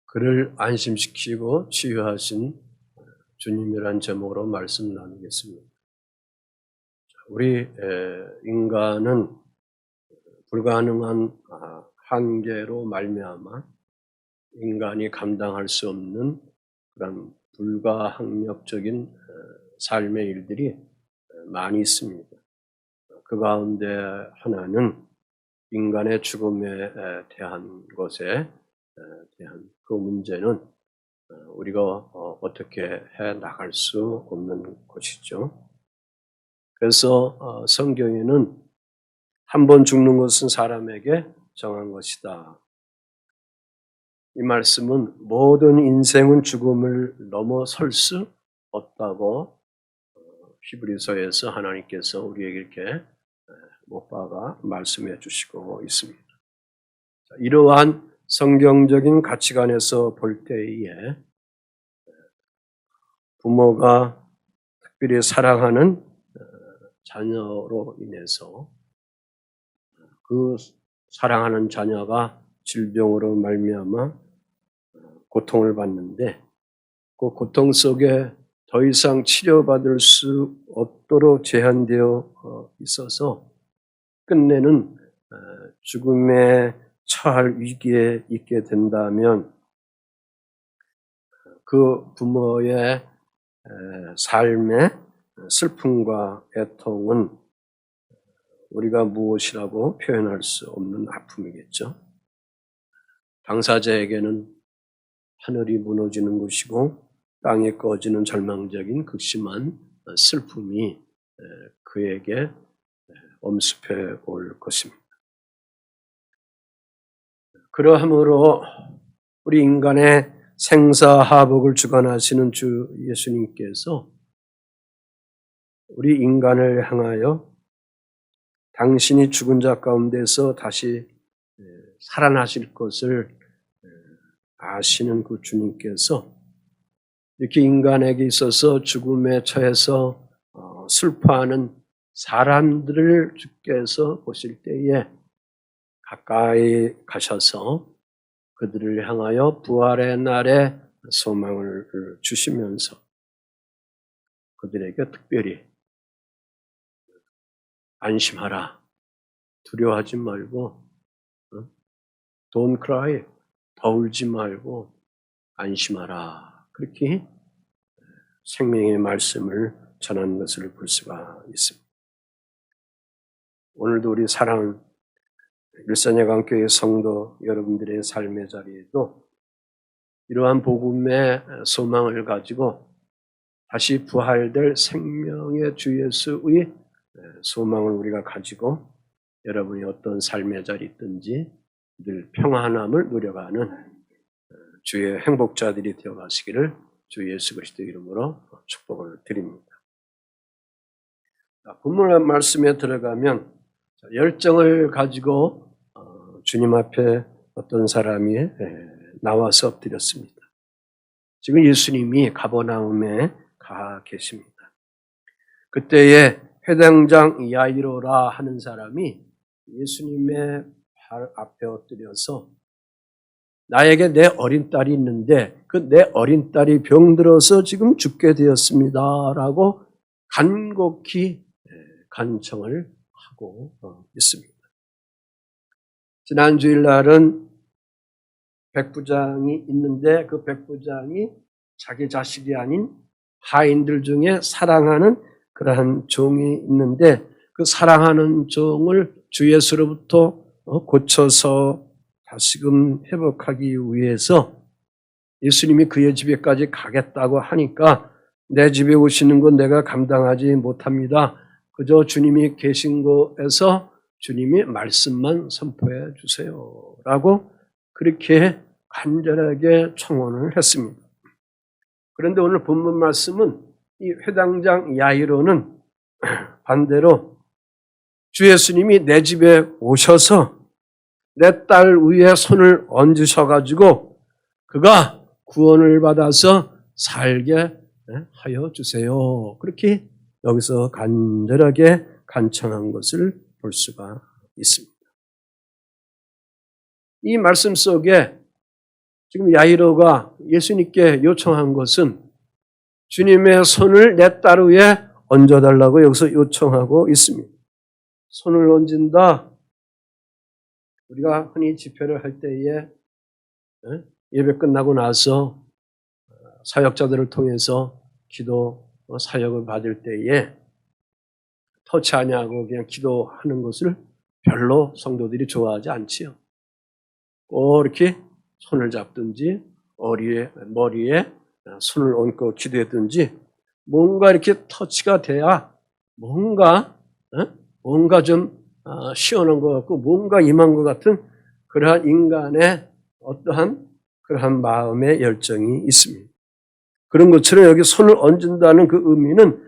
그를 안심시키고 치유하신 주님이란 제목으로 말씀 나누겠습니다. 우리 인간은 불가능한 한계로 말미암아 인간이 감당할 수 없는 그런 불가항력적인 삶의 일들이 많이 있습니다. 그 가운데 하나는 인간의 죽음에 대한 것에 대한 그 문제는 우리가 어떻게 해 나갈 수 없는 것이죠. 그래서 성경에는 한 번 죽는 것은 사람에게 정한 것이다. 이 말씀은 모든 인생은 죽음을 넘어설 수 없다고 히브리서에서 하나님께서 우리에게 이렇게 못 박아 말씀해 주시고 있습니다. 이러한 성경적인 가치관에서 볼 때에 부모가 특별히 사랑하는 자녀로 인해서 그 사랑하는 자녀가 질병으로 말미암아 고통을 받는데 그 고통 속에 더 이상 치료받을 수 없도록 제한되어 있어서 끝내는 죽음에 처할 위기에 있게 된다면 그 부모의 삶의 슬픔과 애통은 우리가 무엇이라고 표현할 수 없는 아픔이겠죠. 당사자에게는 하늘이 무너지는 것이고 땅에 꺼지는 절망적인 극심한 슬픔이 그에게 엄습해 올 것입니다. 그러함으로 우리 인간의 생사하복을 주관하시는 주 예수님께서 우리 인간을 향하여 당신이 죽은 자 가운데서 다시 살아나실 것을 아시는 그 주님께서 이렇게 인간에게 있어서 죽음에 처해서 슬퍼하는 사람들을 주께서 보실 때에 가까이 가셔서 그들을 향하여 부활의 날에 소망을 주시면서 그들에게 특별히 안심하라, 두려워하지 말고 Don't cry, 더 울지 말고 안심하라, 그렇게 생명의 말씀을 전하는 것을 볼 수가 있습니다. 오늘도 우리 사랑하는 일산예강교회 성도 여러분들의 삶의 자리에도 이러한 복음의 소망을 가지고 다시 부활될 생명의 주 예수의 소망을 우리가 가지고 여러분이 어떤 삶의 자리에 있든지 늘 평안함을 누려가는 주의 행복자들이 되어가시기를 주 예수 그리스도 이름으로 축복을 드립니다. 본문 말씀에 들어가면 열정을 가지고 주님 앞에 어떤 사람이 나와서 엎드렸습니다. 지금 예수님이 가버나움에 가 계십니다. 그때에 회당장 야이로라 하는 사람이 예수님의 발 앞에 엎드려서 나에게 내 어린 딸이 있는데 그 내 어린 딸이 병들어서 지금 죽게 되었습니다 라고 간곡히 간청을 하고 있습니다. 지난 주일날은 백부장이 있는데 그 백부장이 자기 자식이 아닌 하인들 중에 사랑하는 그러한 종이 있는데 그 사랑하는 종을 주 예수로부터 고쳐서 다시금 회복하기 위해서 예수님이 그의 집에까지 가겠다고 하니까 내 집에 오시는 건 내가 감당하지 못합니다. 그저 주님이 계신 곳에서 주님이 말씀만 선포해 주세요 라고 그렇게 간절하게 청원을 했습니다. 그런데 오늘 본문 말씀은 이 회당장 야이로는 반대로 주 예수님이 내 집에 오셔서 내 딸 위에 손을 얹으셔가지고 그가 구원을 받아서 살게 하여 주세요. 그렇게 여기서 간절하게 간청한 것을 볼 수가 있습니다. 이 말씀 속에 지금 야이로가 예수님께 요청한 것은 주님의 손을 내 딸 위에 얹어달라고 여기서 요청하고 있습니다. 손을 얹은다. 우리가 흔히 집회를 할 때에 예배 끝나고 나서 사역자들을 통해서 기도 사역을 받을 때에 터치하냐고 그냥 기도하는 것을 별로 성도들이 좋아하지 않지요. 꼭 이렇게 손을 잡든지 머리에 손을 얹고 기도했든지 뭔가 이렇게 터치가 돼야 뭔가 좀 시원한 것 같고 뭔가 임한 것 같은 그러한 인간의 어떠한 그러한 마음의 열정이 있습니다. 그런 것처럼 여기 손을 얹는다는 그 의미는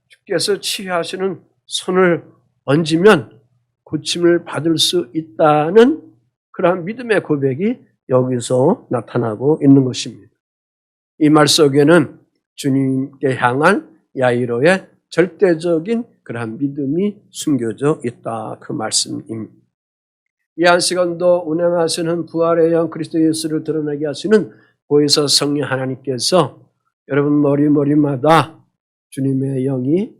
주께서 치유하시는 손을 얹으면 고침을 받을 수 있다는 그러한 믿음의 고백이 여기서 나타나고 있는 것입니다. 이 말 속에는 주님께 향한 야이로의 절대적인 그러한 믿음이 숨겨져 있다. 그 말씀입니다. 이 한 시간도 운행하시는 부활의 영 그리스도 예수를 드러내게 하시는 보혜사 성령 하나님께서 여러분 머리마다 주님의 영이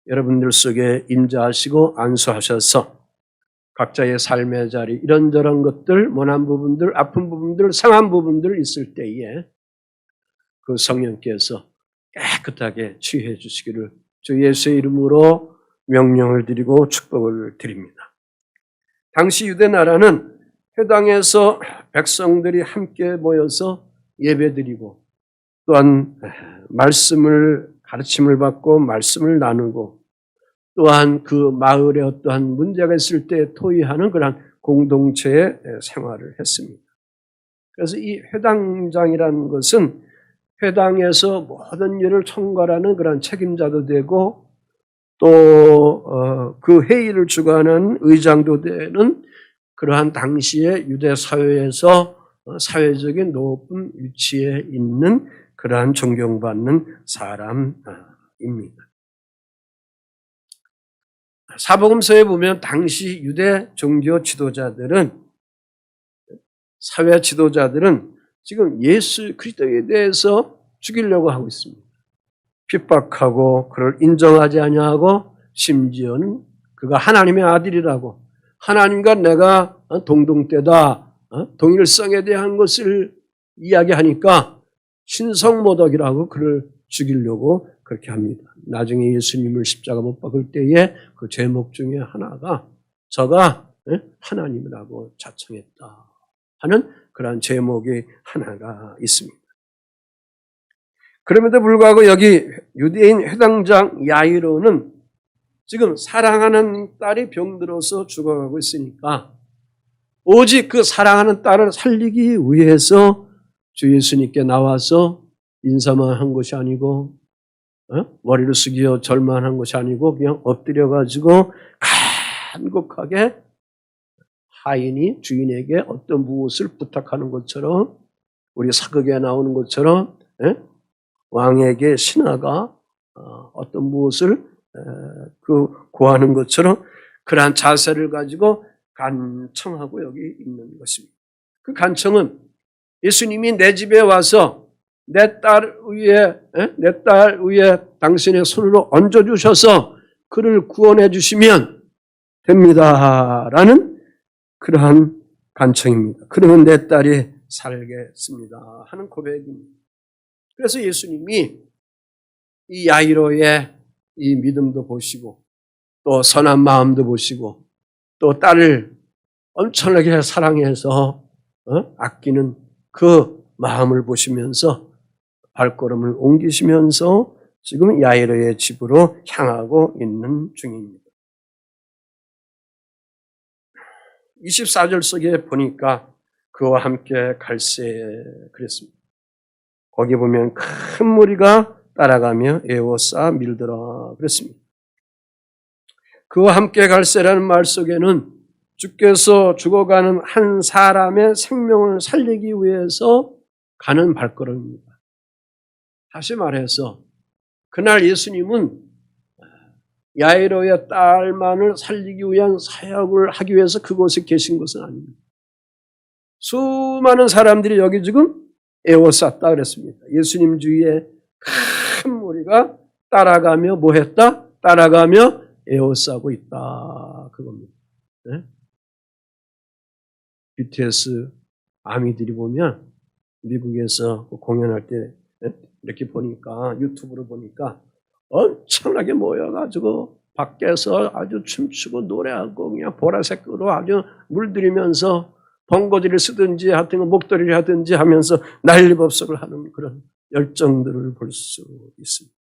여러분들 속에 임재하시고 안수하셔서 각자의 삶의 자리 이런저런 것들, 모난 부분들, 아픈 부분들, 상한 부분들 있을 때에 그 성령께서 깨끗하게 치유해 주시기를 주 예수의 이름으로 명령을 드리고 축복을 드립니다. 당시 유대 나라는 회당에서 백성들이 함께 모여서 예배드리고 또한 가르침을 받고 말씀을 나누고 또한 그 마을에 어떠한 문제가 있을 때 토의하는 그런 공동체의 생활을 했습니다. 그래서 이 회당장이라는 것은 회당에서 모든 일을 총괄하는 그런 책임자도 되고 또 그 회의를 주관하는 의장도 되는 그러한 당시의 유대 사회에서 사회적인 높은 위치에 있는 그러한 존경받는 사람입니다. 사복음서에 보면 당시 유대 종교 지도자들은 사회 지도자들은 지금 예수 그리스도에 대해서 죽이려고 하고 있습니다. 핍박하고 그를 인정하지 아니하고 심지어는 그가 하나님의 아들이라고 하나님과 내가 동등대다 동일성에 대한 것을 이야기하니까 신성모독이라고 그를 죽이려고 그렇게 합니다. 나중에 예수님을 십자가 못 박을 때에 그 제목 중에 하나가 저가 하나님이라고 자청했다 하는 그런 제목이 하나가 있습니다. 그럼에도 불구하고 여기 유대인 회당장 야이로는 지금 사랑하는 딸이 병들어서 죽어가고 있으니까 오직 그 사랑하는 딸을 살리기 위해서 주 예수님께 나와서 인사만 한 것이 아니고 머리를 숙여 절만 한 것이 아니고 그냥 엎드려가지고 간곡하게 하인이 주인에게 어떤 무엇을 부탁하는 것처럼 우리 사극에 나오는 것처럼 왕에게 신하가 어떤 무엇을 구하는 것처럼 그러한 자세를 가지고 간청하고 여기 있는 것입니다. 그 간청은 예수님이 내 집에 와서 내 딸 위에 당신의 손으로 얹어주셔서 그를 구원해 주시면 됩니다라는 그러한 간청입니다. 그러면 내 딸이 살겠습니다 하는 고백입니다. 그래서 예수님이 이 야이로의 이 믿음도 보시고 또 선한 마음도 보시고 또 딸을 엄청나게 사랑해서 아끼는 그 마음을 보시면서 발걸음을 옮기시면서 지금 야이로의 집으로 향하고 있는 중입니다. 24절 속에 보니까 그와 함께 갈새 그랬습니다. 거기 보면 큰 무리가 따라가며 에워싸 밀더라 그랬습니다. 그와 함께 갈새라는 말 속에는 주께서 죽어가는 한 사람의 생명을 살리기 위해서 가는 발걸음입니다. 다시 말해서 그날 예수님은 야이로의 딸만을 살리기 위한 사역을 하기 위해서 그곳에 계신 것은 아닙니다. 수많은 사람들이 여기 지금 에워쌌다 그랬습니다. 예수님 주위에 큰 무리가 따라가며 뭐 했다? 따라가며 에워싸고 있다. 그겁니다. 네? BTS 아미들이 보면 미국에서 공연할 때 이렇게 보니까 유튜브로 보니까 엄청나게 모여가지고 밖에서 아주 춤추고 노래하고 그냥 보라색으로 아주 물들이면서 번거지를 쓰든지 하여튼 목도리를 하든지 하면서 난리법석을 하는 그런 열정들을 볼 수 있습니다.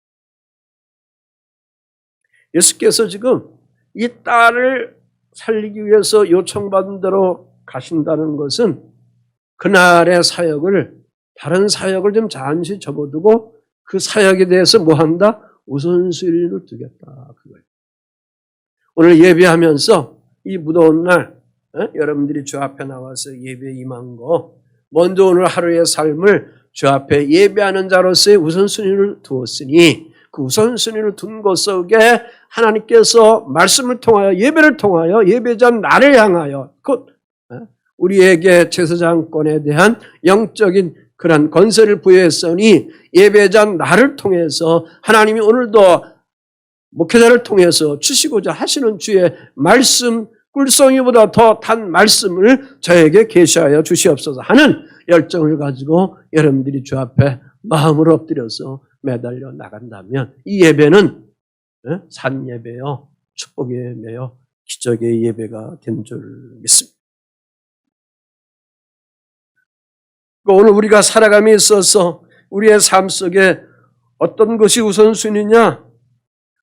예수께서 지금 이 딸을 살리기 위해서 요청받은 대로 가신다는 것은 그날의 사역을 다른 사역을 좀 잠시 접어두고 그 사역에 대해서 뭐 한다? 우선순위를 두겠다. 그거예요. 오늘 예배하면서 이 무더운 날 여러분들이 주 앞에 나와서 예배 임한 거 먼저 오늘 하루의 삶을 주 앞에 예배하는 자로서의 우선순위를 두었으니 그 우선순위를 둔 것 속에 하나님께서 말씀을 통하여 예배를 통하여 예배자 나를 향하여 곧 우리에게 제사장권에 대한 영적인 그런 건설을 부여했으니 예배자 나를 통해서 하나님이 오늘도 목회자를 통해서 주시고자 하시는 주의 말씀 꿀송이보다 더 단 말씀을 저에게 계시하여 주시옵소서 하는 열정을 가지고 여러분들이 주 앞에 마음을 엎드려서 매달려 나간다면 이 예배는 산 예배요, 축복의 예배요, 기적의 예배가 된 줄 믿습니다. 오늘 우리가 살아감에 있어서 우리의 삶 속에 어떤 것이 우선순위냐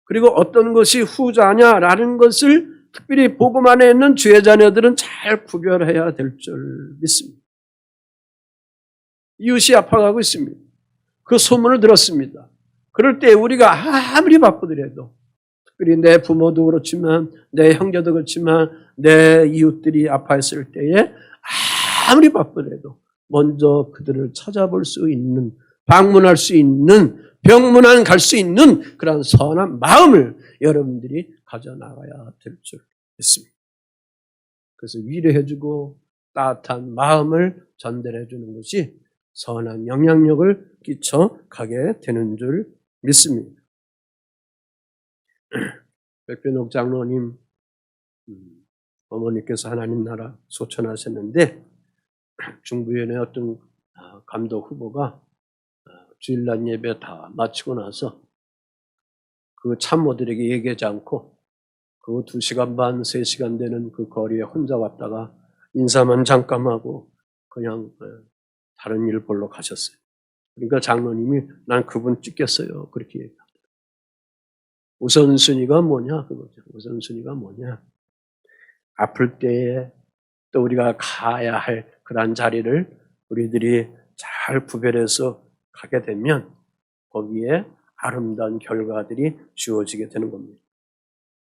그리고 어떤 것이 후자냐라는 것을 특별히 복음 안에 있는 주의 자녀들은 잘 구별해야 될 줄 믿습니다. 이웃이 아파가고 있습니다. 그 소문을 들었습니다. 그럴 때 우리가 아무리 바쁘더라도 특별히 내 부모도 그렇지만 내 형제도 그렇지만 내 이웃들이 아파했을 때에 아무리 바쁘더라도 먼저 그들을 찾아볼 수 있는 방문할 수 있는 병문안 갈 수 있는 그런 선한 마음을 여러분들이 가져나가야 될 줄 믿습니다. 그래서 위로해주고 따뜻한 마음을 전달해주는 것이 선한 영향력을 끼쳐가게 되는 줄 믿습니다. 백변옥 장로님 어머니께서 하나님 나라 소천하셨는데 중부위원회 어떤 감독 후보가 주일날 예배 다 마치고 나서 그 참모들에게 얘기하지 않고 그 2시간 반, 3시간 되는 그 거리에 혼자 왔다가 인사만 잠깐 하고 그냥 다른 일 보러 가셨어요. 그러니까 장로님이 난 그분 찍겠어요. 그렇게 얘기합니다. 우선순위가 뭐냐? 그거죠. 우선순위가 뭐냐? 아플 때에 또 우리가 가야 할 그런 자리를 우리들이 잘 구별해서 가게 되면 거기에 아름다운 결과들이 주어지게 되는 겁니다.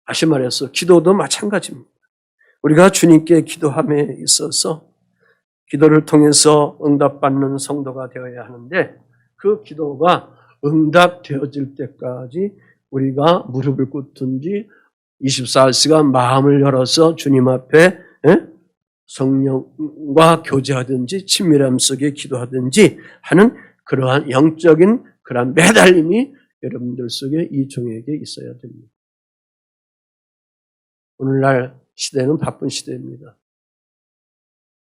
다시 말해서 기도도 마찬가지입니다. 우리가 주님께 기도함에 있어서 기도를 통해서 응답받는 성도가 되어야 하는데 그 기도가 응답되어질 때까지 우리가 무릎을 꿇든지 24시간 마음을 열어서 주님 앞에 성령과 교제하든지 친밀함 속에 기도하든지 하는 그러한 영적인 그러한 매달림이 여러분들 속에 이 종에게 있어야 됩니다. 오늘날 시대는 바쁜 시대입니다.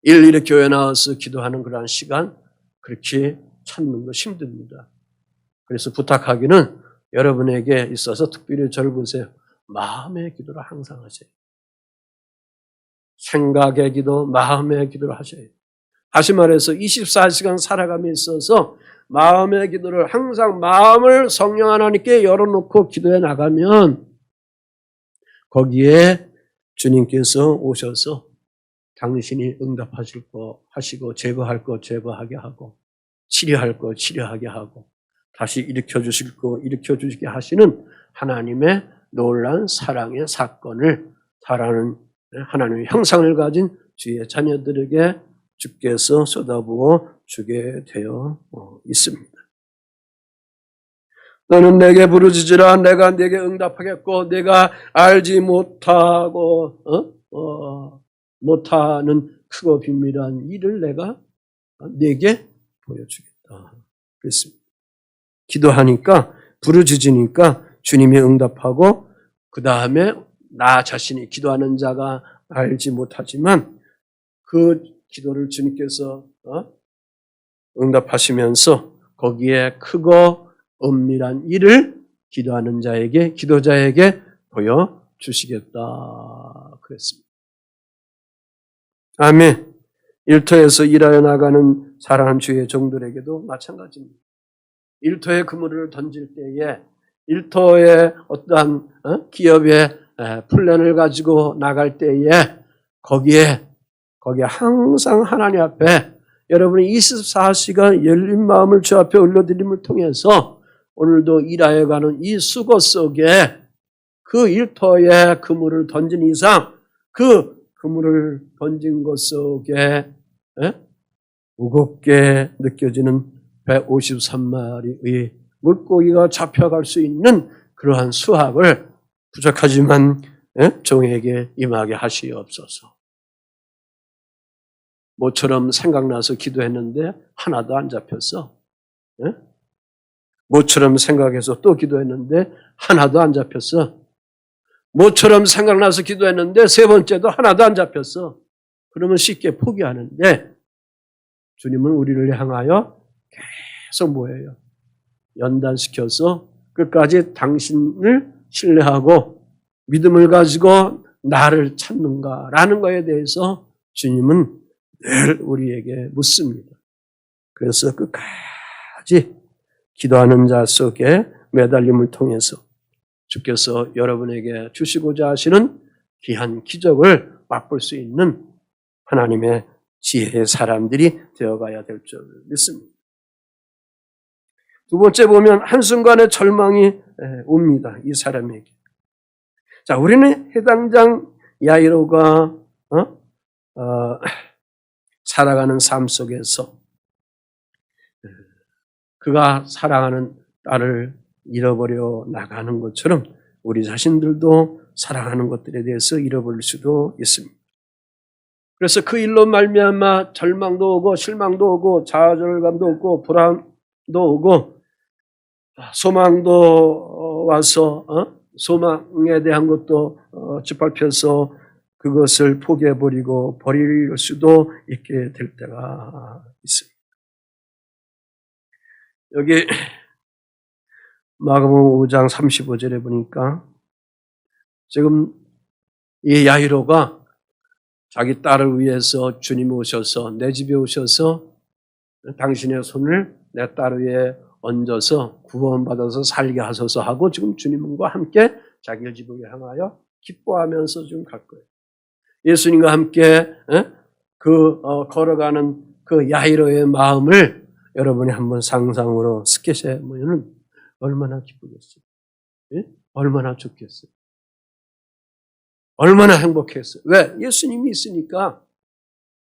일일이 교회 나와서 기도하는 그러한 시간 그렇게 찾는 거 힘듭니다. 그래서 부탁하기는 여러분에게 있어서 특별히 저를 보세요. 마음의 기도를 항상 하세요. 생각의 기도, 마음의 기도를 하셔야 돼요. 다시 말해서 24시간 살아감에 있어서 마음의 기도를 항상 마음을 성령 하나님께 열어놓고 기도해 나가면 거기에 주님께서 오셔서 당신이 응답하실 거 하시고 제거할 거 제거하게 하고 치료할 거 치료하게 하고 다시 일으켜주실 거 일으켜주시게 하시는 하나님의 놀라운 사랑의 사건을 바라는 하나님의 형상을 가진 주의 자녀들에게 주께서 쏟아부어 주게 되어 있습니다. 너는 내게 부르짖으라 내가 내게 응답하겠고 내가 알지 못하고 못하는 크고 비밀한 일을 내가 네게 보여주겠다. 그랬습니다. 기도하니까 부르짖으니까 주님이 응답하고 그 다음에 나 자신이 기도하는 자가 알지 못하지만 그 기도를 주님께서 응답하시면서 거기에 크고 은밀한 일을 기도하는 자에게 기도자에게 보여주시겠다 그랬습니다. 아멘. 일터에서 일하여 나가는 사랑하는 주의 종들에게도 마찬가지입니다. 일터에 그물을 던질 때에 일터에 어떠한 기업의 플랜을 가지고 나갈 때에 거기에 항상 하나님 앞에 여러분이 24시간 열린 마음을 주 앞에 올려드림을 통해서 오늘도 일하여 가는 이 수고 속에 그 일터에 그물을 던진 이상 그 그물을 던진 것 속에 무겁게 느껴지는 153마리의 물고기가 잡혀갈 수 있는 그러한 수확을 부족하지만 종에게 임하게 하시옵소서. 모처럼 생각나서 기도했는데 하나도 안 잡혔어. 모처럼 생각해서 또 기도했는데 하나도 안 잡혔어. 모처럼 생각나서 기도했는데 세 번째도 하나도 안 잡혔어. 그러면 쉽게 포기하는데 주님은 우리를 향하여 계속 뭐예요? 연단시켜서 끝까지 당신을 신뢰하고 믿음을 가지고 나를 찾는가라는 것에 대해서 주님은 늘 우리에게 묻습니다. 그래서 끝까지 기도하는 자 속에 매달림을 통해서 주께서 여러분에게 주시고자 하시는 귀한 기적을 맛볼 수 있는 하나님의 지혜의 사람들이 되어가야 될 줄 믿습니다. 두 번째 보면 한순간에 절망이 옵니다. 이 사람에게. 자, 우리는 해당장 야이로가 살아가는 삶 속에서 그가 사랑하는 딸을 잃어버려 나가는 것처럼 우리 자신들도 사랑하는 것들에 대해서 잃어버릴 수도 있습니다. 그래서 그 일로 말미암아 절망도 오고 실망도 오고 좌절감도 오고 불안도 오고 소망도 와서 소망에 대한 것도 짓밟혀서 그것을 포기해버리고 버릴 수도 있게 될 때가 있습니다. 여기 마가복음 5장 35절에 보니까 지금 이 야이로가 자기 딸을 위해서 주님이 오셔서 내 집에 오셔서 당신의 손을 내 딸 위에 얹어서 구원받아서 살게 하소서 하고 지금 주님과 함께 자기 집을 향하여 기뻐하면서 지금 갈 거예요. 예수님과 함께 걸어가는 그 야이로의 마음을 여러분이 한번 상상으로 스케치해 보면 얼마나 기쁘겠어요. 예? 얼마나 좋겠어요. 얼마나 행복했어요. 왜? 예수님이 있으니까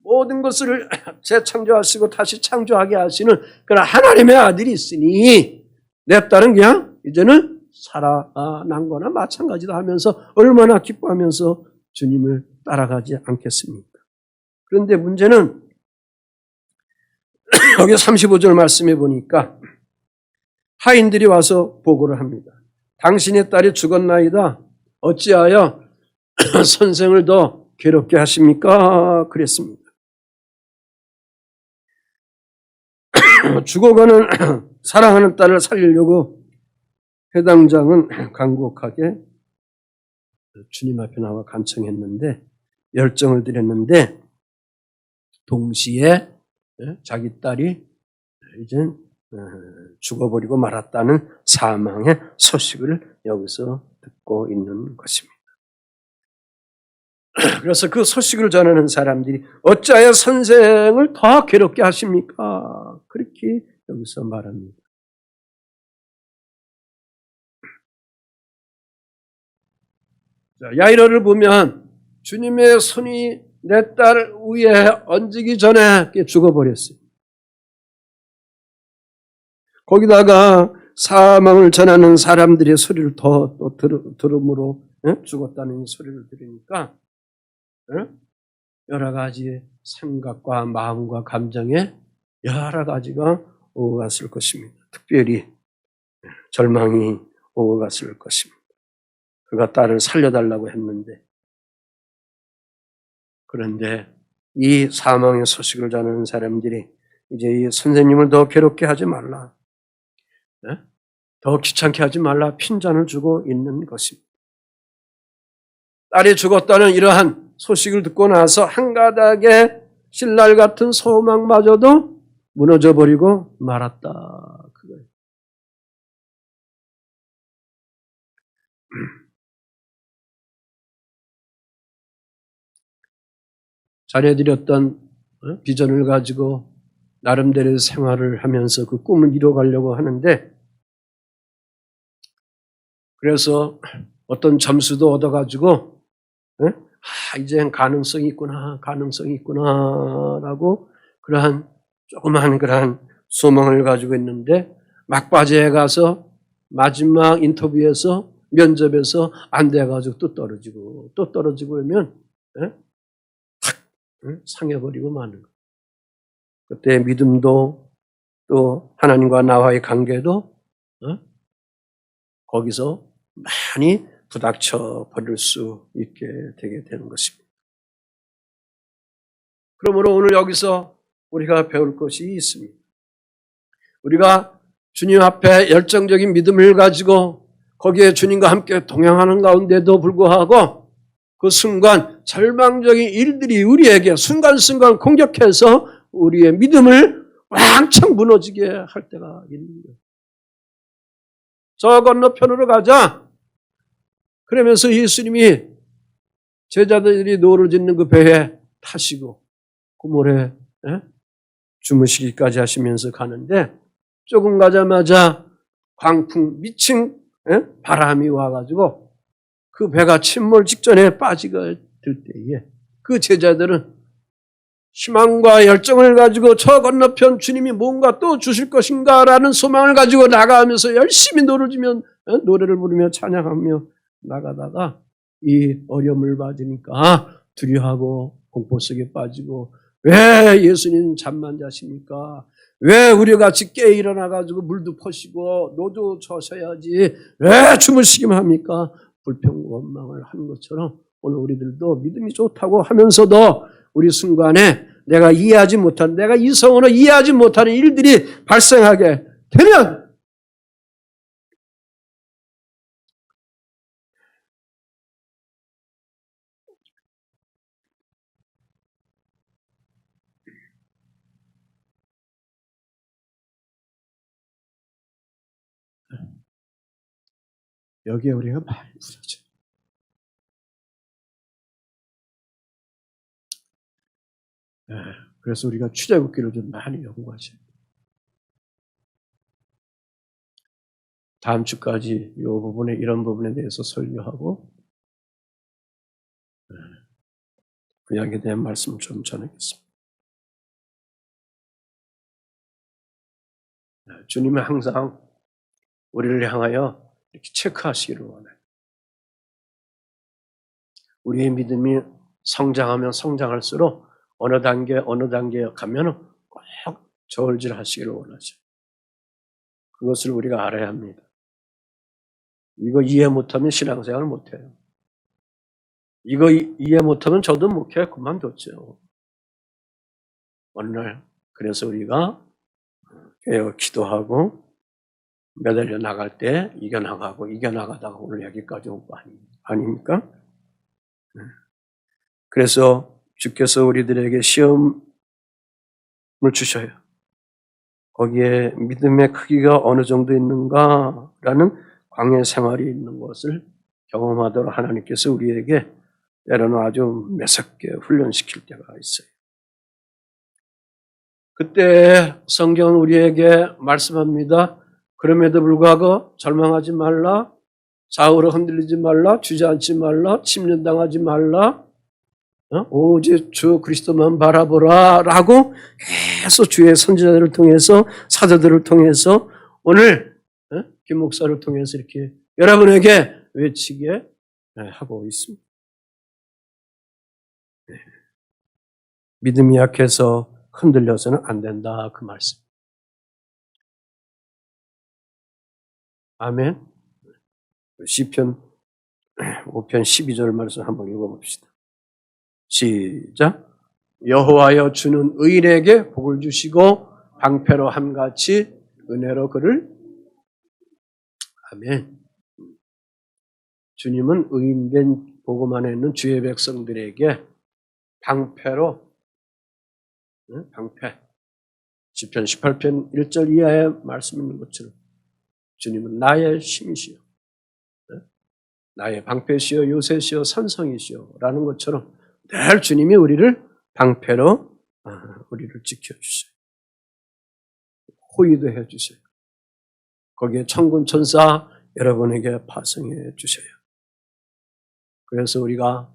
모든 것을 재창조하시고 다시 창조하게 하시는 그런 하나님의 아들이 있으니 내 딸은 그냥 이제는 살아난 거나 마찬가지다 하면서 얼마나 기뻐하면서 주님을 따라가지 않겠습니까? 그런데 문제는 여기 35절 말씀해 보니까 하인들이 와서 보고를 합니다. 당신의 딸이 죽었나이다. 어찌하여 선생을 더 괴롭게 하십니까? 그랬습니다. 죽어가는 사랑하는 딸을 살리려고 회당장은 간곡하게 주님 앞에 나와 간청했는데 열정을 드렸는데 동시에 자기 딸이 이제 죽어버리고 말았다는 사망의 소식을 여기서 듣고 있는 것입니다. 그래서 그 소식을 전하는 사람들이 어찌하여 선생을 더 괴롭게 하십니까? 그렇게 여기서 말합니다. 자, 야이로를 보면 주님의 손이 내 딸 위에 얹기 전에 죽어버렸어요. 거기다가 사망을 전하는 사람들의 소리를 더 들음으로 죽었다는 소리를 들으니까 여러 가지 생각과 마음과 감정에 여러 가지가 오고 갔을 것입니다. 특별히 절망이 오고 갔을 것입니다. 그가 딸을 살려달라고 했는데, 그런데 이 사망의 소식을 전하는 사람들이 이제 이 선생님을 더 괴롭게 하지 말라, 더 귀찮게 하지 말라 핀잔을 주고 있는 것입니다. 딸이 죽었다는 이러한 소식을 듣고 나서 한 가닥의 신랄 같은 소망마저도 무너져버리고 말았다. 그거예요. 잘해드렸던 비전을 가지고 나름대로 생활을 하면서 그 꿈을 이뤄가려고 하는데, 그래서 어떤 점수도 얻어가지고 이젠 가능성이 있구나, 가능성이 있구나라고 그러한 조그마한 그러한 소망을 가지고 있는데, 막바지에 가서 마지막 인터뷰에서 면접에서 안 돼가지고 또 떨어지고 하면 탁 상해버리고 마는 거예요. 그때 믿음도 또 하나님과 나와의 관계도 거기서 많이 부닥쳐 버릴 수 있게 되게 되는 것입니다. 그러므로 오늘 여기서 우리가 배울 것이 있습니다. 우리가 주님 앞에 열정적인 믿음을 가지고 거기에 주님과 함께 동행하는 가운데도 불구하고 그 순간 절망적인 일들이 우리에게 순간순간 공격해서 우리의 믿음을 왕창 무너지게 할 때가 있는 거예요. 저 건너편으로 가자. 그러면서 예수님이 제자들이 노를 짓는 그 배에 타시고 그 모래 주무시기까지 하시면서 가는데, 조금 가자마자 광풍 미친 바람이 와가지고 그 배가 침몰 직전에 빠지게 될 때에 그 제자들은 희망과 열정을 가지고 저 건너편 주님이 뭔가 또 주실 것인가라는 소망을 가지고 나가면서 열심히 노래를 부르며 찬양하며 나가다가 이 어려움을 맞으니까 두려워하고 공포 속에 빠지고, 왜 예수님 잠만 자십니까? 왜 우리 같이 깨 일어나가지고 물도 퍼시고 노도 쳐셔야지 왜 주무시기만 합니까? 불평원망을 하는 것처럼 오늘 우리들도 믿음이 좋다고 하면서도 우리 순간에 내가 이성으로 이해하지 못하는 일들이 발생하게 되면 여기에 우리가 많이 부러져요. 그래서 우리가 출애굽기를 좀 많이 연구하셔야 돼요. 다음 주까지 이런 부분에 대해서 설교하고 구약에 대한 말씀 좀 전하겠습니다. 주님은 항상 우리를 향하여 이렇게 체크하시기를 원해요. 우리의 믿음이 성장하면 성장할수록 어느 단계에 가면 꼭 저울질 하시기를 원하죠. 그것을 우리가 알아야 합니다. 이거 이해 못하면 신앙생활 못해요. 이거 이해 못하면 저도 목회 그만뒀죠. 어느 날 그래서 우리가 깨어 기도하고 매달려 나갈 때 이겨나가다가 오늘 여기까지 온 거 아닙니까? 그래서 주께서 우리들에게 시험을 주셔요. 거기에 믿음의 크기가 어느 정도 있는가라는 광야 생활이 있는 것을 경험하도록 하나님께서 우리에게 때로는 아주 매섭게 훈련시킬 때가 있어요. 그때 성경은 우리에게 말씀합니다. 그럼에도 불구하고 절망하지 말라, 좌우로 흔들리지 말라, 주저앉지 말라, 침륜당하지 말라, 오직 주 그리스도만 바라보라 라고 계속 주의 선지자들을 통해서, 사도들을 통해서, 오늘 김 목사를 통해서 이렇게 여러분에게 외치게 하고 있습니다. 믿음이 약해서 흔들려서는 안 된다. 그 말씀. 아멘. 시편 5편 12절 말씀 한번 읽어봅시다. 시작. 여호와여 주는 의인에게 복을 주시고 방패로 함같이 은혜로 그를 아멘. 주님은 의인된 복음 안에 있는 주의 백성들에게 방패로 방패 시편 18편 1절 이하에 말씀 있는 것처럼 주님은 나의 힘이시요 나의 방패시요 요새시요 산성이시요 라는 것처럼 늘 주님이 우리를 방패로 우리를 지켜주셔요. 호의도 해주셔요. 거기에 천군 천사 여러분에게 파송해 주셔요. 그래서 우리가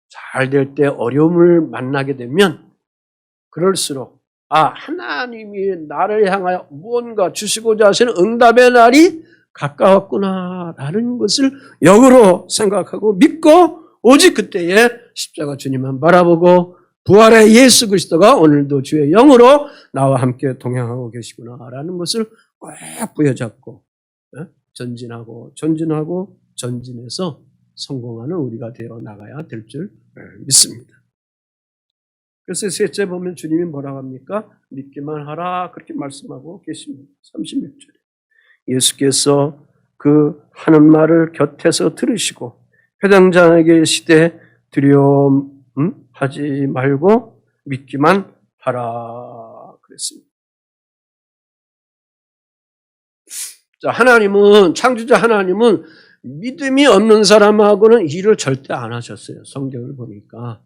잘 될 때 어려움을 만나게 되면 그럴수록 하나님이 나를 향하여 무언가 주시고자 하시는 응답의 날이 가까웠구나라는 것을 역으로 생각하고 믿고 오직 그때에 십자가 주님만 바라보고 부활의 예수 그리스도가 오늘도 주의 영으로 나와 함께 동행하고 계시구나라는 것을 꼭 부여잡고 전진하고 전진해서 성공하는 우리가 되어 나가야 될 줄 믿습니다. 그래서 셋째 보면 주님이 뭐라고 합니까? 믿기만 하라 그렇게 말씀하고 계십니다. 36절에 예수께서 그 하는 말을 곁에서 들으시고 회당장에게 이르시되 두려움하지 말고 믿기만 하라 그랬습니다. 자, 창조자 하나님은 믿음이 없는 사람하고는 일을 절대 안 하셨어요. 성경을 보니까.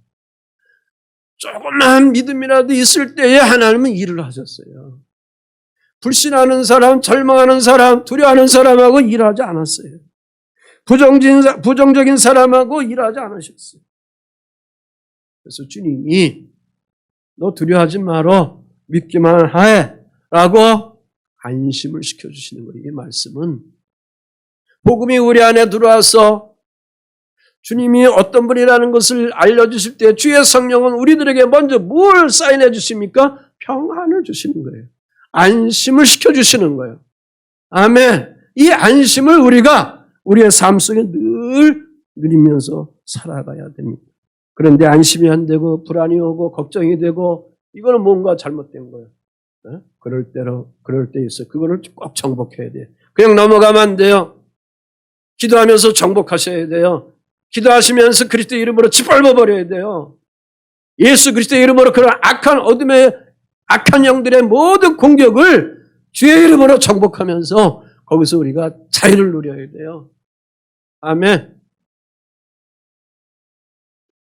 조금만 믿음이라도 있을 때에 하나님은 일을 하셨어요. 불신하는 사람, 절망하는 사람, 두려워하는 사람하고 일하지 않았어요. 부정적인 사람하고 일하지 않으셨어요. 그래서 주님이 너 두려워하지 마라, 믿기만 해 라고 안심을 시켜주시는 거예요. 이 말씀은 복음이 우리 안에 들어와서 주님이 어떤 분이라는 것을 알려주실 때 주의 성령은 우리들에게 먼저 뭘 사인해 주십니까? 평안을 주시는 거예요. 안심을 시켜주시는 거예요. 아멘. 이 안심을 우리가 우리의 삶 속에 늘 누리면서 살아가야 됩니다. 그런데 안심이 안 되고 불안이 오고 걱정이 되고 이거는 뭔가 잘못된 거예요. 그럴 때 있어. 그거를 꼭 정복해야 돼요. 그냥 넘어가면 안 돼요. 기도하면서 정복하셔야 돼요. 기도하시면서 그리스도 이름으로 짓밟아 버려야 돼요. 예수 그리스도 이름으로 그런 악한 영들의 모든 공격을 주의 이름으로 정복하면서 거기서 우리가 자유를 누려야 돼요. 아멘.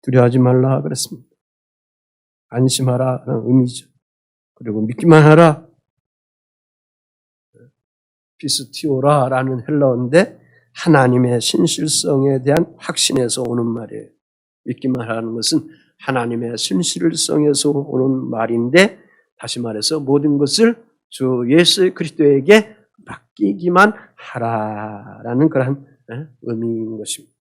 두려워하지 말라 그랬습니다. 안심하라는 의미죠. 그리고 믿기만 하라. 피스티오라라는 헬라어인데 하나님의 신실성에 대한 확신에서 오는 말이에요. 믿기만 하라는 것은 하나님의 신실성에서 오는 말인데 다시 말해서 모든 것을 주 예수 그리스도에게 맡기기만 하라라는 그런 의미인 것입니다.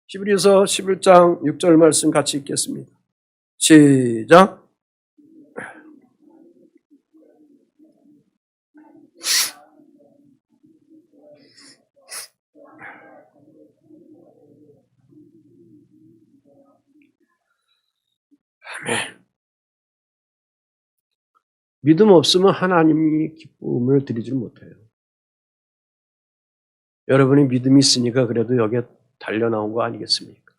히브리서 11장 6절 말씀 같이 읽겠습니다. 시작. 아멘. 믿음 없으면 하나님이 기쁨을 드리지 못해요. 여러분이 믿음이 있으니까 그래도 여기에 달려나온 거 아니겠습니까?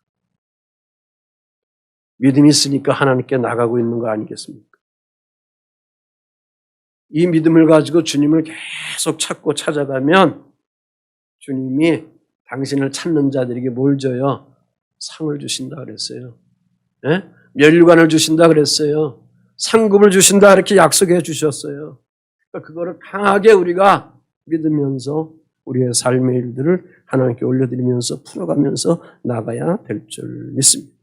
믿음이 있으니까 하나님께 나가고 있는 거 아니겠습니까? 이 믿음을 가지고 주님을 계속 찾고 찾아가면 주님이 당신을 찾는 자들에게 뭘 줘요? 상을 주신다 그랬어요. 네? 멸류관을 주신다 그랬어요. 상급을 주신다 이렇게 약속해 주셨어요. 그러니까 그거를 강하게 우리가 믿으면서 우리의 삶의 일들을 하나님께 올려드리면서 풀어가면서 나가야 될 줄 믿습니다.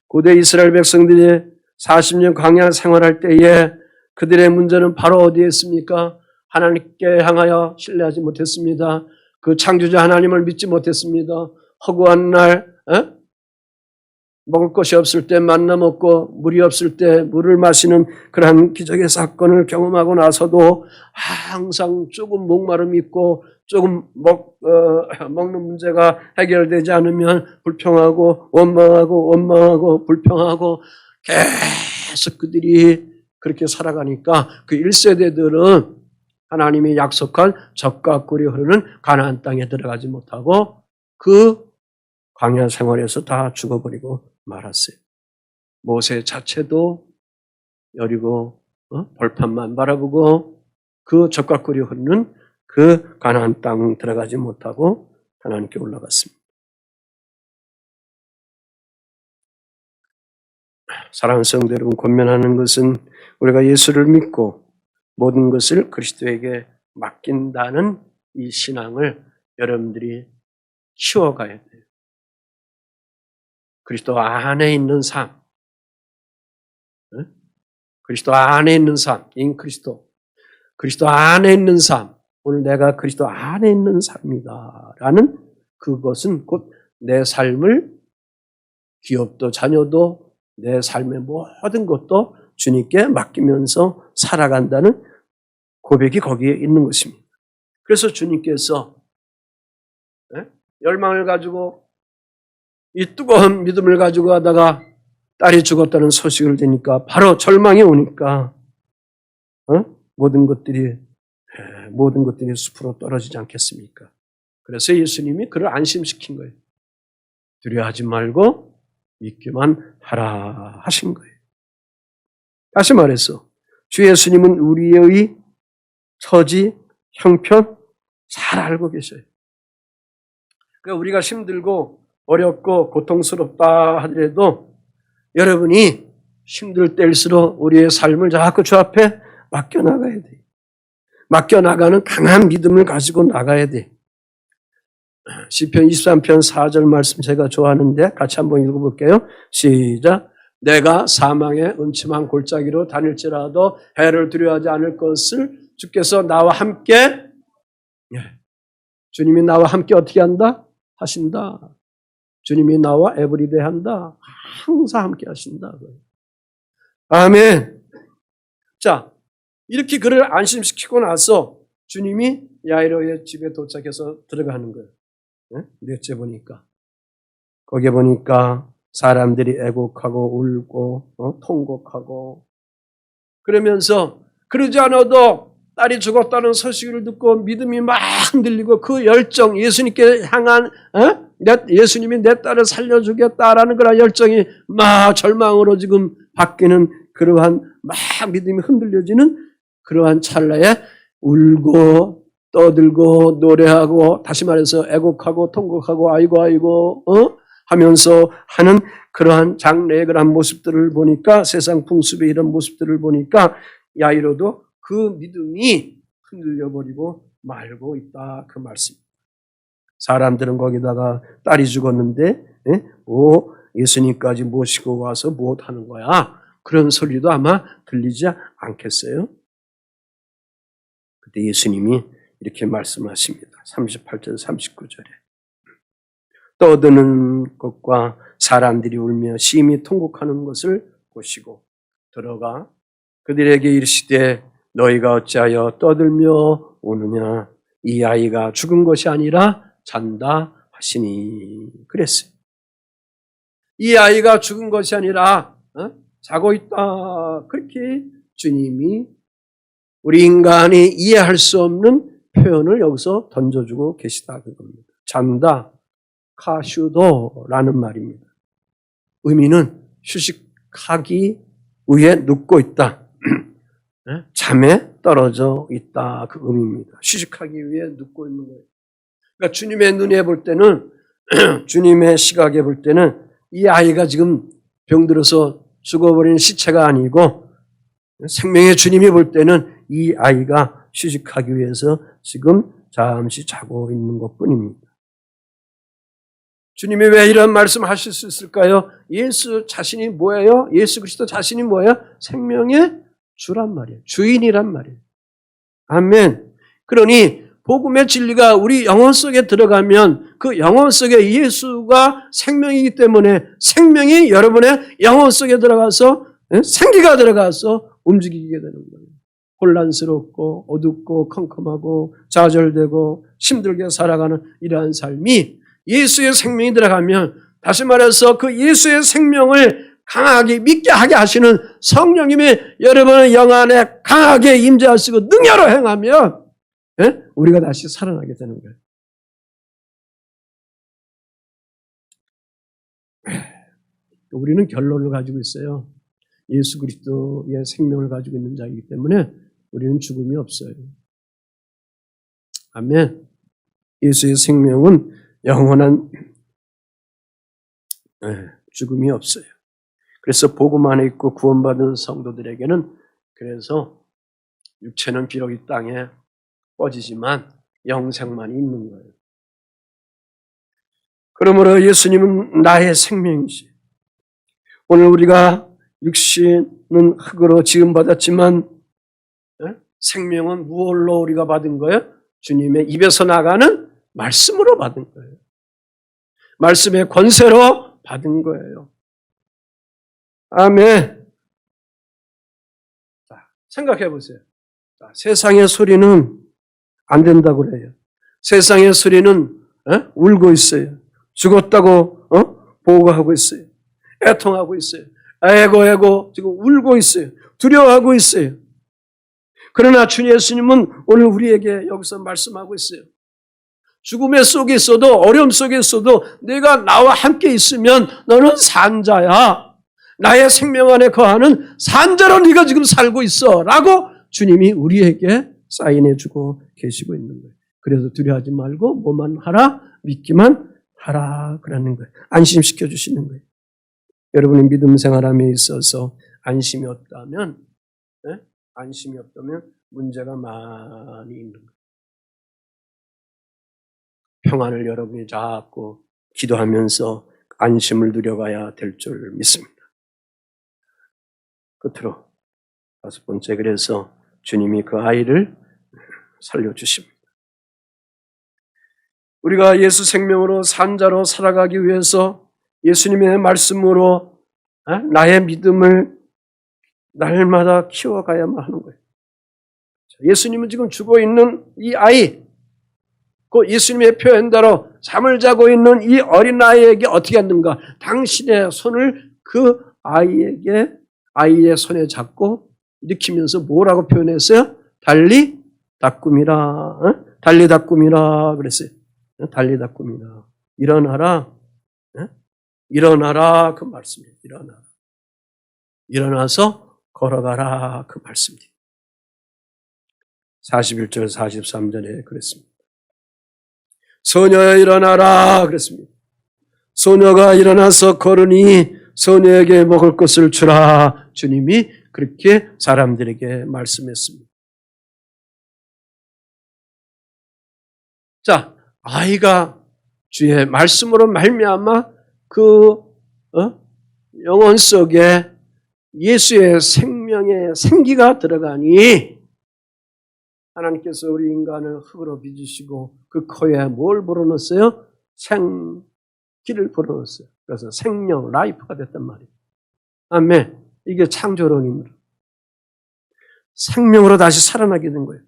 고대 이스라엘 백성들이 40년 광야 생활할 때에 그들의 문제는 바로 어디에 있습니까? 하나님께 향하여 신뢰하지 못했습니다. 그 창조자 하나님을 믿지 못했습니다. 허구한 날 먹을 것이 없을 때 만나 먹고 물이 없을 때 물을 마시는 그러한 기적의 사건을 경험하고 나서도 항상 조금 목마름이 있고 조금 먹는 문제가 해결되지 않으면 불평하고 원망하고 불평하고 계속 그들이 그렇게 살아가니까 그 1세대들은 하나님이 약속한 젖과 꿀이 흐르는 가나안 땅에 들어가지 못하고 그 광야 생활에서 다 죽어버리고 말았어요. 모세 자체도 여리고 벌판만 바라보고 그 젖과 꿀이 흐르는 그 가나안 땅 들어가지 못하고 하나님께 올라갔습니다. 사랑하는 성도 여러분, 권면하는 것은 우리가 예수를 믿고 모든 것을 그리스도에게 맡긴다는 이 신앙을 여러분들이 키워가야 돼요. 그리스도 안에 있는 삶, 그리스도 안에 있는 삶, 인 그리스도, 그리스도 안에 있는 삶, 오늘 내가 그리스도 안에 있는 삶이다라는 그것은 곧 내 삶을 기업도 자녀도 내 삶의 모든 것도 주님께 맡기면서 살아간다는 고백이 거기에 있는 것입니다. 그래서 주님께서 열망을 가지고 이 뜨거운 믿음을 가지고 가다가 딸이 죽었다는 소식을 들으니까 바로 절망이 오니까 모든 것들이 숲으로 떨어지지 않겠습니까? 그래서 예수님이 그를 안심시킨 거예요. 두려워하지 말고 믿기만 하라 하신 거예요. 다시 말해서 주 예수님은 우리의 처지, 형편 잘 알고 계셔요. 그러니까 우리가 힘들고 어렵고 고통스럽다 하더라도 여러분이 힘들 때일수록 우리의 삶을 자꾸 주 앞에 맡겨나가야 돼요. 맡겨나가는 강한 믿음을 가지고 나가야 돼요. 시편 23편 4절 말씀 제가 좋아하는데 같이 한번 읽어볼게요. 시작. 내가 사망의 음침한 골짜기로 다닐지라도 해를 두려워하지 않을 것을 주께서 나와 함께 주님이 나와 함께 어떻게 한다? 하신다. 주님이 나와 에브리데이 한다. 항상 함께 하신다. 아멘. 자, 이렇게 그를 안심시키고 나서 주님이 야이로의 집에 도착해서 들어가는 거예요. 넷째 보니까. 거기에 보니까 사람들이 애곡하고 울고 통곡하고 그러면서 그러지 않아도 딸이 죽었다는 소식을 듣고 믿음이 막 흔들리고 그 열정, 예수님께 향한 예수님이 내 딸을 살려주겠다라는 그런 열정이 막 절망으로 지금 바뀌는 그러한 막 믿음이 흔들려지는 그러한 찰나에 울고 떠들고 노래하고 다시 말해서 애곡하고 통곡하고 아이고 하면서 하는 그러한 장래의 그러한 모습들을 보니까 세상 풍습의 이런 모습들을 보니까 야이로도 그 믿음이 흔들려버리고 말고 있다 그 말씀입니다. 사람들은 거기다가 딸이 죽었는데 예수님까지 모시고 와서 무엇하는 거야? 그런 소리도 아마 들리지 않겠어요? 그때 예수님이 이렇게 말씀하십니다. 38절 39절에 떠드는 것과 사람들이 울며 심히 통곡하는 것을 보시고 들어가 그들에게 이르시되 너희가 어찌하여 떠들며 우느냐 이 아이가 죽은 것이 아니라 잔다 하시니 그랬어요. 이 아이가 죽은 것이 아니라 자고 있다. 그렇게 주님이 우리 인간이 이해할 수 없는 표현을 여기서 던져주고 계시다 그겁니다. 잔다, 카슈도라는 말입니다. 의미는 휴식하기 위해 눕고 있다. 잠에 떨어져 있다 그 의미입니다. 휴식하기 위해 눕고 있는 거예요. 그러니까 주님의 눈에 볼 때는 주님의 시각에 볼 때는 이 아이가 지금 병들어서 죽어버린 시체가 아니고 생명의 주님이 볼 때는 이 아이가 휴식하기 위해서 지금 잠시 자고 있는 것뿐입니다. 주님이 왜 이런 말씀 하실 수 있을까요? 예수 자신이 뭐예요? 예수 그리스도 자신이 뭐예요? 생명의 주란 말이에요. 주인이란 말이에요. 아멘. 그러니 복음의 진리가 우리 영혼 속에 들어가면 그 영혼 속에 예수가 생명이기 때문에 생명이 여러분의 영혼 속에 들어가서 생기가 들어가서 움직이게 되는 거예요. 혼란스럽고 어둡고 컴컴하고 좌절되고 힘들게 살아가는 이러한 삶이 예수의 생명이 들어가면, 다시 말해서 그 예수의 생명을 강하게 믿게 하게 하시는 성령님이 여러분의 영 안에 강하게 임재하시고 능여로 행하면 우리가 다시 살아나게 되는 거예요. 우리는 결론을 가지고 있어요. 예수 그리스도의 생명을 가지고 있는 자이기 때문에 우리는 죽음이 없어요. 아멘. 예수의 생명은 영원한 죽음이 없어요. 그래서 복음 안에 있고 구원받은 성도들에게는, 그래서 육체는 비록 이 땅에 꺼지지만 영생만이 있는 거예요. 그러므로 예수님은 나의 생명이시. 오늘 우리가 육신은 흙으로 지음받았지만 생명은 무엇로 우리가 받은 거예요? 주님의 입에서 나가는 말씀으로 받은 거예요. 말씀의 권세로 받은 거예요. 아멘. 자, 생각해 보세요. 자, 세상의 소리는 안 된다고 그래요. 세상의 소리는 울고 있어요. 죽었다고 보고하고 있어요. 애통하고 있어요. 애고 지금 울고 있어요. 두려워하고 있어요. 그러나 주 예수님은 오늘 우리에게 여기서 말씀하고 있어요. 죽음의 속에 있어도, 어려움 속에 있어도 내가 나와 함께 있으면 너는 산자야. 나의 생명 안에 거하는 산자로 네가 지금 살고 있어 라고 주님이 우리에게 사인해주고 계시고 있는 거예요. 그래서 두려워하지 말고 뭐만 하라? 믿기만 하라 그러는 거예요. 안심시켜 주시는 거예요. 여러분의 믿음 생활함에 있어서 안심이 없다면 문제가 많이 있는 거예요. 평안을 여러분이 잡고 기도하면서 안심을 누려가야 될 줄 믿습니다. 끝으로 5번째, 그래서 주님이 그 아이를 살려주십니다. 우리가 예수 생명으로 산자로 살아가기 위해서 예수님의 말씀으로 나의 믿음을 날마다 키워가야만 하는 거예요. 예수님은 지금 죽어 있는 이 아이, 그 예수님의 표현대로 잠을 자고 있는 이 어린아이에게 어떻게 했는가? 당신의 손을 그 아이의 손에 잡고 일으키면서 뭐라고 표현했어요? 달리 닦음이라. 달리 닦음이라 그랬어요. 달리 닦음이라. 일어나라. 일어나라 그 말씀이에요. 일어나라. 일어나서 걸어가라 그 말씀이에요. 41절 43절에 그랬습니다. 소녀야 일어나라 그랬습니다. 소녀가 일어나서 걸으니 소녀에게 먹을 것을 주라. 주님이 그렇게 사람들에게 말씀했습니다. 자, 아이가 주의 말씀으로 말미암아 그 영혼 속에 예수의 생명의 생기가 들어가니 하나님께서 우리 인간을 흙으로 빚으시고 그 코에 뭘 불어넣었어요? 생기를 불어넣었어요. 그래서 생명, 라이프가 됐단 말이에요. 아멘. 이게 창조론입니다. 생명으로 다시 살아나게 된 거예요.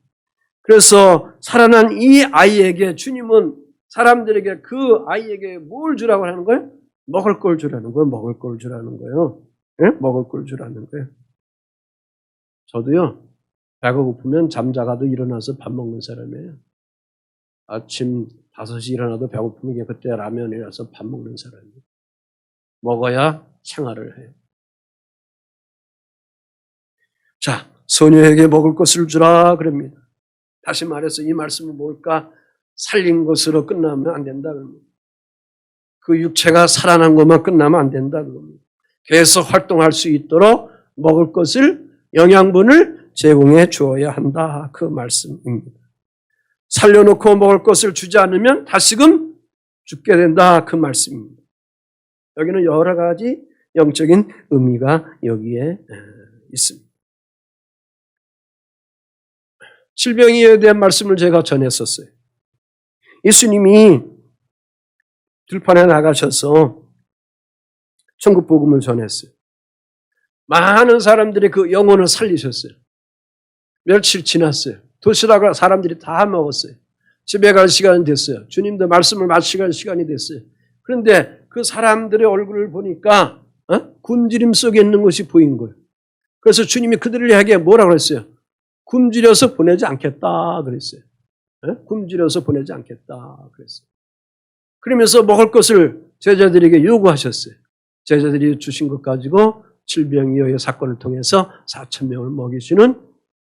그래서 살아난 이 아이에게 주님은 사람들에게 그 아이에게 뭘 주라고 하는 거예요? 먹을 걸 주라는 거예요. 먹을 걸 주라는 거예요. 네? 먹을 걸 주라는 거예요. 저도요, 배가 고프면 잠자가도 일어나서 밥 먹는 사람이에요. 아침 5시 일어나도 배고프면 그때 라면이라서 밥 먹는 사람이에요. 먹어야 생활을 해요. 자, 소녀에게 먹을 것을 주라 그럽니다. 다시 말해서 이 말씀은 뭘까? 살린 것으로 끝나면 안 된다 그럽니다. 그 육체가 살아난 것만 끝나면 안 된다 그럽니다. 계속 활동할 수 있도록 먹을 것을, 영양분을 제공해 주어야 한다 그 말씀입니다. 살려놓고 먹을 것을 주지 않으면 다시금 죽게 된다 그 말씀입니다. 여기는 여러 가지 영적인 의미가 여기에 있습니다. 질병에 대한 말씀을 제가 전했었어요. 예수님이 들판에 나가셔서 천국 복음을 전했어요. 많은 사람들이 그 영혼을 살리셨어요. 며칠 지났어요. 도시락을 사람들이 다 먹었어요. 집에 갈 시간이 됐어요. 주님도 말씀을 마치갈 시간이 됐어요. 그런데 그 사람들의 얼굴을 보니까 굶주림 속에 있는 것이 보인 거예요. 그래서 주님이 그들을 향해 뭐라고 그랬어요? 굶주려서 보내지 않겠다 그랬어요. 굶주려서 보내지 않겠다 그랬어요. 그러면서 먹을 것을 제자들에게 요구하셨어요. 제자들이 주신 것 가지고 질병이어의 사건을 통해서 4,000명을 먹이시는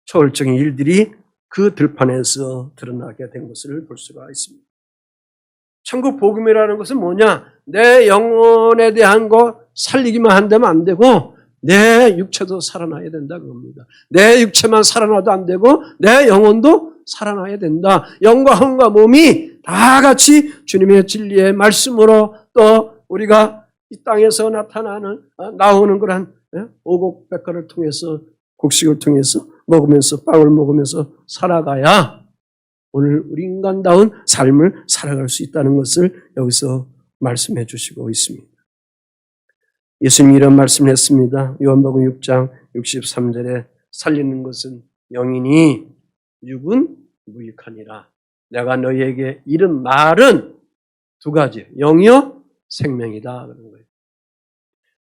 초월적인 일들이 그 들판에서 드러나게 된 것을 볼 수가 있습니다. 천국 복음이라는 것은 뭐냐? 내 영혼에 대한 거 살리기만 한다면 안 되고 내 육체도 살아나야 된다 그겁니다. 내 육체만 살아나도 안 되고 내 영혼도 살아나야 된다. 영과 혼과 몸이 다 같이 주님의 진리의 말씀으로 또 우리가 이 땅에서 나오는 그런 오곡백과를 통해서 곡식을 통해서 먹으면서 빵을 먹으면서 살아가야 오늘 우리 인간다운 삶을 살아갈 수 있다는 것을 여기서 말씀해 주시고 있습니다. 예수님이 이런 말씀을 했습니다. 요한복음 6장 63절에 살리는 것은 영이니 육은 무익하니라. 내가 너희에게 이른 말은 두 가지. 영이요 생명이다. 그런 거예요.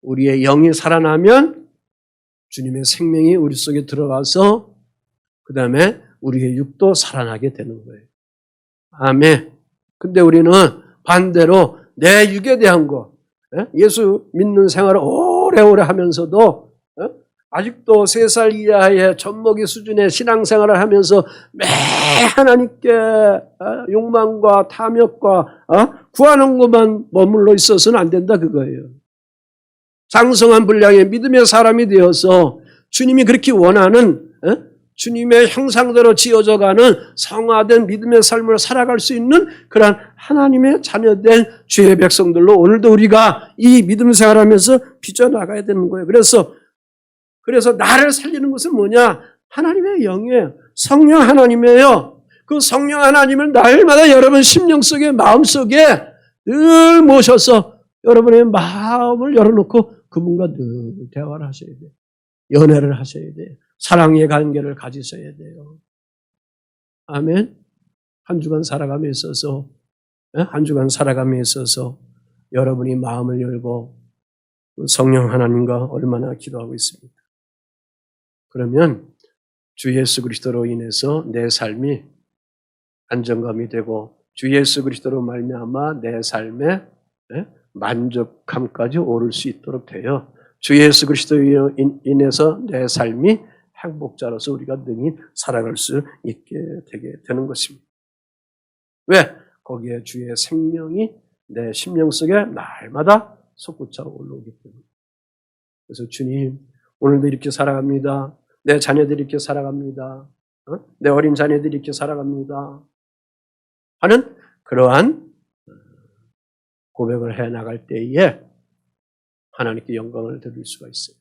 우리의 영이 살아나면 주님의 생명이 우리 속에 들어가서 그 다음에 우리의 육도 살아나게 되는 거예요. 아멘. 근데 우리는 반대로 내 육에 대한 거, 예수 믿는 생활을 오래오래 하면서도 아직도 3살 이하의 젖먹이 수준의 신앙생활을 하면서 매 하나님께 욕망과 탐욕과 구하는 것만 머물러 있어서는 안 된다 그거예요. 장성한 분량의 믿음의 사람이 되어서 주님이 그렇게 원하는 주님의 형상대로 지어져가는 성화된 믿음의 삶을 살아갈 수 있는 그런 하나님의 자녀된 주의 백성들로 오늘도 우리가 이 믿음 생활하면서 빚어나가야 되는 거예요. 그래서 나를 살리는 것은 뭐냐? 하나님의 영이에요. 성령 하나님이에요. 그 성령 하나님을 날마다 여러분 심령 속에 마음 속에 늘 모셔서 여러분의 마음을 열어놓고 그분과 늘 대화를 하셔야 돼요. 연애를 하셔야 돼요. 사랑의 관계를 가지셔야 돼요. 아멘. 한 주간 살아감에 있어서 여러분이 마음을 열고 성령 하나님과 얼마나 기도하고 있습니까? 그러면 주 예수 그리스도로 인해서 내 삶이 안정감이 되고 주 예수 그리스도로 말미암아 내 삶에 만족함까지 오를 수 있도록 돼요. 주 예수 그리스도로 인해서 내 삶이 행복자로서 우리가 능히 살아갈 수 있게 되게 되는 것입니다. 왜? 거기에 주의 생명이 내 심령 속에 날마다 솟구쳐 올라오기 때문에. 그래서 주님, 오늘도 이렇게 살아갑니다. 내 자녀들이 이렇게 살아갑니다. 내 어린 자녀들이 이렇게 살아갑니다. 하는 그러한 고백을 해나갈 때에 하나님께 영광을 드릴 수가 있어요.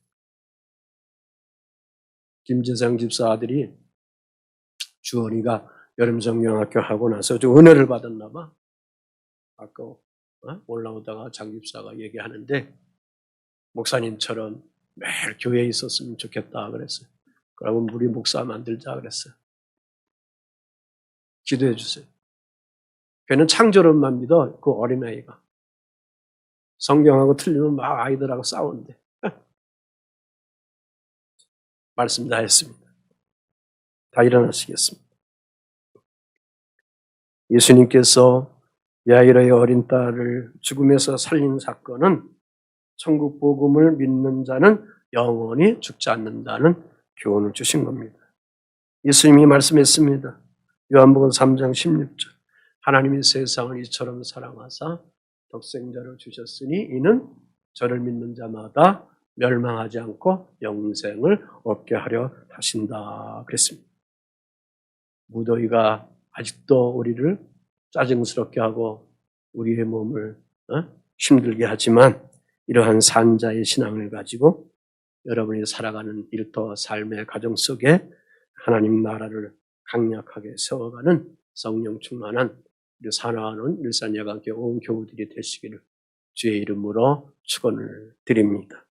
김재상 집사 아들이 주원이가 여름성경학교 하고 나서 좀 은혜를 받았나 봐. 아까 올라오다가 장 집사가 얘기하는데 목사님처럼 매일 교회에 있었으면 좋겠다 그랬어요. 그러면 우리 목사 만들자 그랬어요. 기도해 주세요. 걔는 창조론만 믿어. 그 어린아이가. 성경하고 틀리면 막 아이들하고 싸우는데. 말씀 다 했습니다. 다 일어나시겠습니다. 예수님께서 야이로의 어린 딸을 죽음에서 살린 사건은 천국 복음을 믿는 자는 영원히 죽지 않는다는 교훈을 주신 겁니다. 예수님이 말씀했습니다. 요한복음 3장 16절. 하나님이 세상을 이처럼 사랑하사 독생자를 주셨으니 이는 저를 믿는 자마다 멸망하지 않고 영생을 얻게 하려 하신다 그랬습니다. 무더위가 아직도 우리를 짜증스럽게 하고 우리의 몸을 힘들게 하지만 이러한 산자의 신앙을 가지고 여러분이 살아가는 일터 삶의 가정 속에 하나님 나라를 강력하게 세워가는 성령 충만한 우리 사랑하는 일산여가교 온 교우들이 되시기를 주의 이름으로 축원을 드립니다.